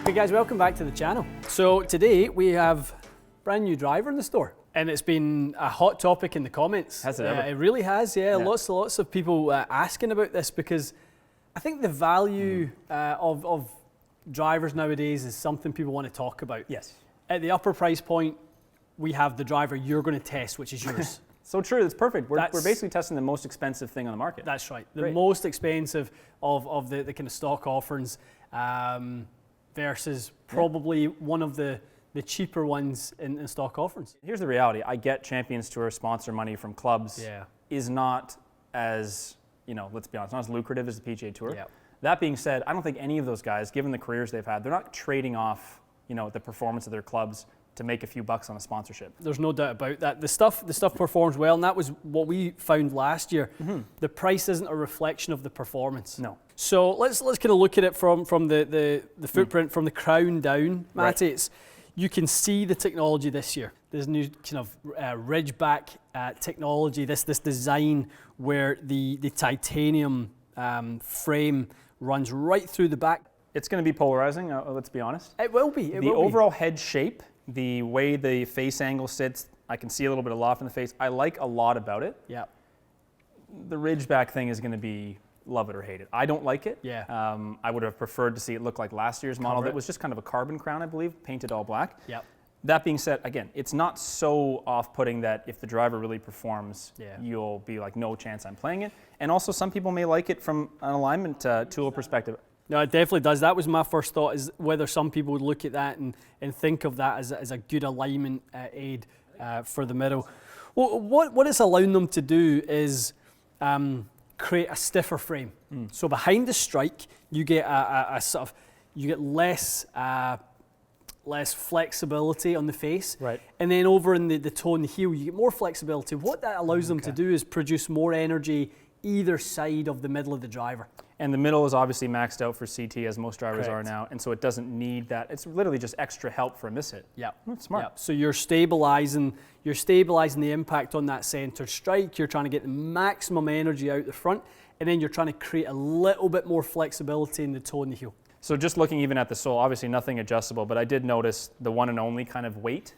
Hey guys, welcome back to the channel. So today we have a brand new driver in the store, and it's been a hot topic in the comments. Has it ever? It really has, yeah. Lots of people asking about this, because I think the value of drivers nowadays is something people want to talk about. Yes. At the upper price point, we have the driver you're going to test, which is yours. So true, that's perfect. We're basically testing the most expensive thing on the market. That's right. The most expensive of the kind of stock offerings versus probably one of the cheaper ones in stock offerings. Here's the reality. I get Champions Tour sponsor money from clubs is not as, let's be honest, not as lucrative as the PGA Tour. Yeah. That being said, I don't think any of those guys, given the careers they've had, they're not trading off, the performance of their clubs to make a few bucks on a sponsorship. There's no doubt about that. The stuff performs well, and that was what we found last year. Mm-hmm. The price isn't a reflection of the performance. No. So let's kind of look at it from the footprint, from the crown down, Matty. Right. You can see the technology this year. There's new kind of ridgeback technology, this design where the titanium frame runs right through the back. It's going to be polarizing, let's be honest. It will be. The overall head shape, the way the face angle sits, I can see a little bit of loft in the face. I like a lot about it. Yeah. The ridgeback thing is going to be love it or hate it. I don't like it. Yeah. I would have preferred to see it look like last year's model that was just kind of a carbon crown, I believe, painted all black. Yeah. That being said, again, it's not so off-putting that if the driver really performs, you'll be like, no chance I'm playing it. And also, some people may like it from an alignment tool perspective. No, it definitely does. That was my first thought, is whether some people would look at that and think of that as a good alignment aid for the middle. Well, what it's allowing them to do is create a stiffer frame. So behind the strike, you get a sort of, you get less flexibility on the face. Right. And then over in the toe and the heel, you get more flexibility. What that allows them to do is produce more energy either side of the middle of the driver. And the middle is obviously maxed out for CT, as most drivers are now, and so it doesn't need that. It's literally just extra help for a miss hit. Yeah, that's smart. Yeah. So you're stabilizing the impact on that center strike. You're trying to get the maximum energy out the front, and then you're trying to create a little bit more flexibility in the toe and the heel. So just looking even at the sole, obviously nothing adjustable, but I did notice the one and only kind of weight.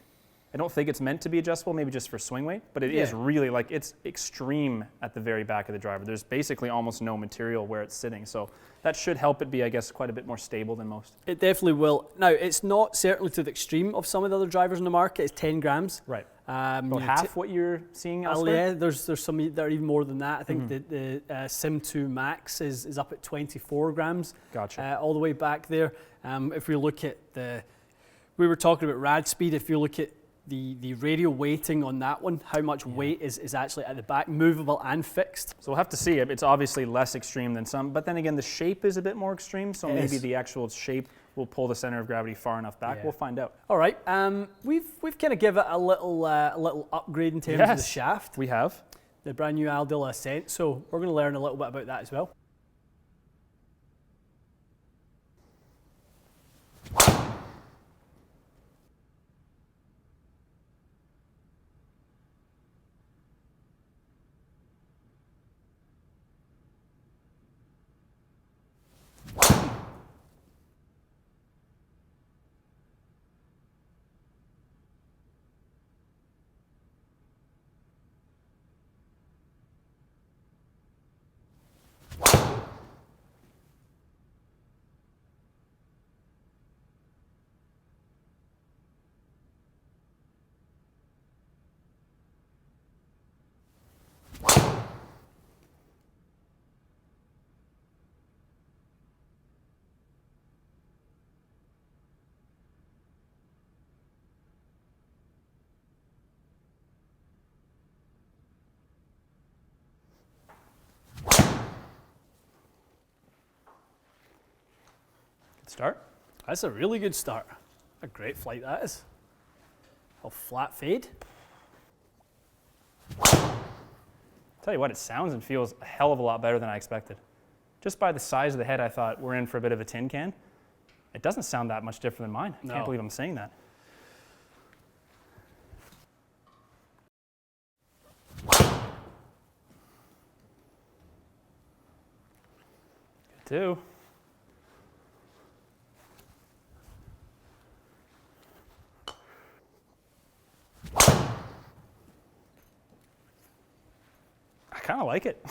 I don't think it's meant to be adjustable, maybe just for swing weight, but it is really like, it's extreme at the very back of the driver. There's basically almost no material where it's sitting. So that should help it be, I guess, quite a bit more stable than most. It definitely will. Now, it's not certainly to the extreme of some of the other drivers in the market. It's 10 grams. Right. About half what you're seeing Yeah, elsewhere? there's some that are even more than that. I think the Sim2 Max is up at 24 grams. Gotcha. All the way back there. If we look at we were talking about rad speed. If you look at the radial weighting on that one, how much weight is actually at the back, movable and fixed. So we'll have to see it. It's obviously less extreme than some, but then again, the shape is a bit more extreme, so maybe the actual shape will pull the center of gravity far enough back. We'll find out. All right, we've kind of given it a little upgrade in terms of the shaft. We have. The brand new Aldila Ascent, so we're going to learn a little bit about that as well. Start? That's a really good start. A great flight that is. A flat fade. Tell you what, it sounds and feels a hell of a lot better than I expected. Just by the size of the head, I thought we're in for a bit of a tin can. It doesn't sound that much different than mine. I can't believe I'm saying that. Good too. like it.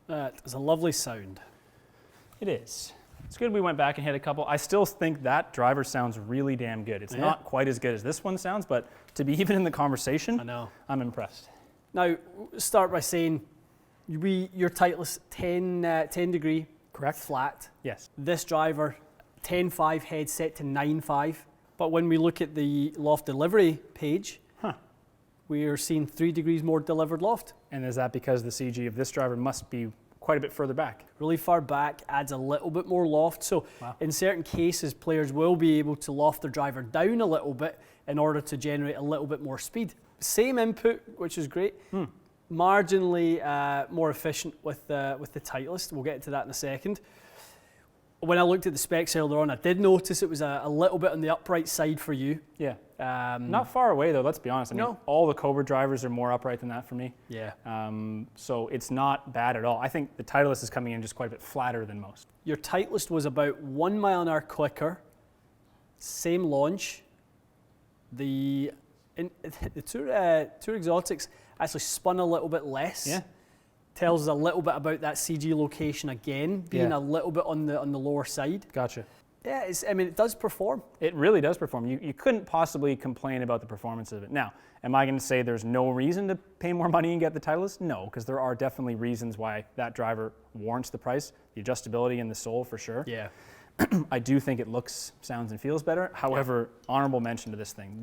That is a lovely sound. It is. It's good we went back and hit a couple. I still think that driver sounds really damn good. It's not quite as good as this one sounds, but to be even in the conversation, I know. I'm impressed. Now, start by saying your Titleist 10 degree, Correct? flat. Yes. This driver 10.5 head set to 9.5. But when we look at the loft delivery page, we are seeing 3 degrees more delivered loft. And is that because the CG of this driver must be quite a bit further back? Really far back, adds a little bit more loft. So in certain cases, players will be able to loft their driver down a little bit in order to generate a little bit more speed. Same input, which is great. Marginally more efficient with the Titleist. We'll get to that in a second. When I looked at the specs earlier on, I did notice it was a little bit on the upright side for you. Yeah. Not far away though, let's be honest. I mean, all the Cobra drivers are more upright than that for me. Yeah. So it's not bad at all. I think the Titleist is coming in just quite a bit flatter than most. Your Titleist was about 1 mile an hour quicker, same launch. The Tour Exotics actually spun a little bit less. Yeah. Tells us a little bit about that CG location again, being a little bit on the lower side. Gotcha. Yeah, it does perform. It really does perform. You couldn't possibly complain about the performance of it. Now, am I going to say there's no reason to pay more money and get the Titleist? No, because there are definitely reasons why that driver warrants the price. The adjustability and the sole for sure. Yeah. I do think it looks, sounds, and feels better. However, honorable mention to this thing.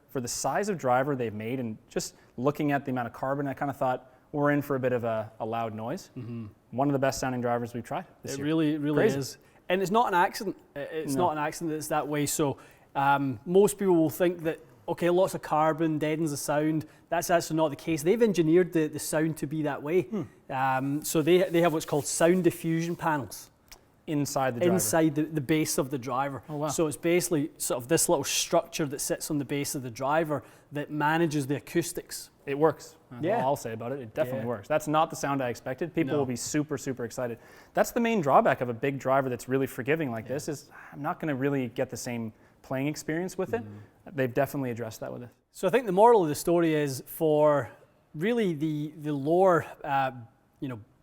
For the size of driver they've made and just looking at the amount of carbon, I kind of thought, we're in for a bit of a loud noise. One of the best sounding drivers we've tried this year. It really is. And it's not an accident. It's not an accident that it's that way. So most people will think that, okay, lots of carbon deadens the sound. That's actually not the case. They've engineered the sound to be that way. So they have what's called sound diffusion panels. Inside the driver? Inside the base of the driver. Oh, wow. So it's basically sort of this little structure that sits on the base of the driver that manages the acoustics. It works. That's all I'll say about it. It definitely works. That's not the sound I expected. People will be super, super excited. That's the main drawback of a big driver that's really forgiving like this is I'm not going to really get the same playing experience with it. They've definitely addressed that with it. So I think the moral of the story is for really the lower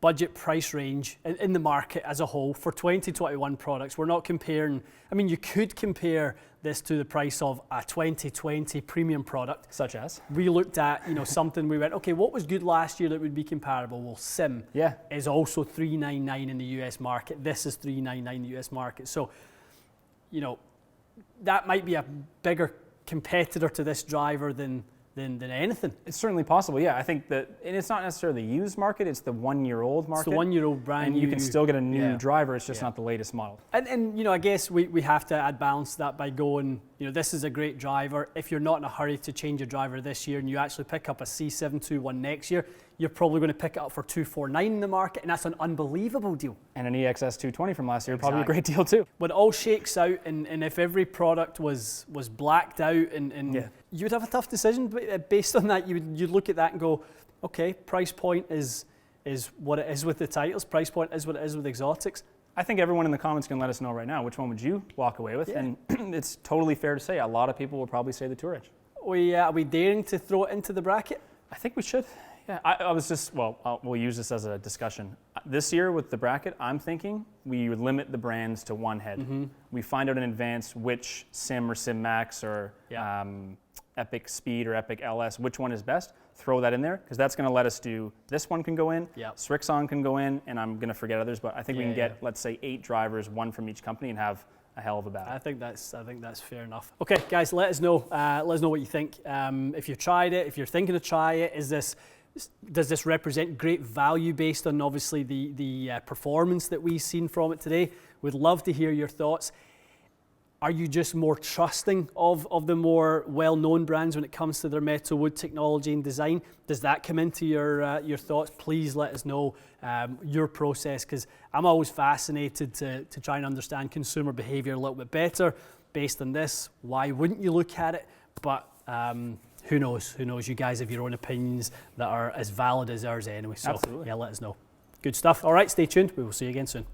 budget price range in the market as a whole for 2021 products. We're not comparing, I mean, you could compare this to the price of a 2020 premium product. Such as? We looked at, something, we went, okay, what was good last year that would be comparable? Well, Sim is also $399 in the US market. This is $399 in the US market. So, that might be a bigger competitor to this driver than anything. It's certainly possible, yeah. I think that, and it's not necessarily the used market, it's the 1 year old market. It's the 1 year old brand and new. you can still get a new driver, it's just not the latest model. And I guess we have to add balance to that by going, this is a great driver. If you're not in a hurry to change your driver this year and you actually pick up a C721 next year, you're probably going to pick it up for $249 in the market, and that's an unbelievable deal. And an EXS 220 from last year, probably a great deal too. When it all shakes out, and if every product was blacked out, and you would have a tough decision based on that. You'd look at that and go, okay, price point is what it is with the Titleist. Price point is what it is with Exotics. I think everyone in the comments can let us know right now, which one would you walk away with? And it's totally fair to say, a lot of people will probably say the Tour Edge. Are we daring to throw it into the bracket? I think we should. Yeah, I was just, we'll use this as a discussion. This year with the bracket, I'm thinking we would limit the brands to one head. We find out in advance which Sim or Sim Max or Epic Speed or Epic LS, which one is best. Throw that in there, because that's going to let us do, this one can go in, Srixon can go in, and I'm going to forget others, but I think we can get, let's say, 8 drivers, 1 from each company, and have a hell of a battle. I think that's fair enough. Okay, guys, let us know. Let us know what you think. If you've tried it, if you're thinking of trying it, does this represent great value based on obviously the performance that we've seen from it today? We'd love to hear your thoughts. Are you just more trusting of the more well-known brands when it comes to their metal wood technology and design? Does that come into your thoughts? Please let us know your process, because I'm always fascinated to try and understand consumer behaviour a little bit better based on this. Why wouldn't you look at it? But who knows? Who knows? You guys have your own opinions that are as valid as ours anyway. So absolutely. Yeah, let us know. Good stuff. All right, stay tuned. We will see you again soon.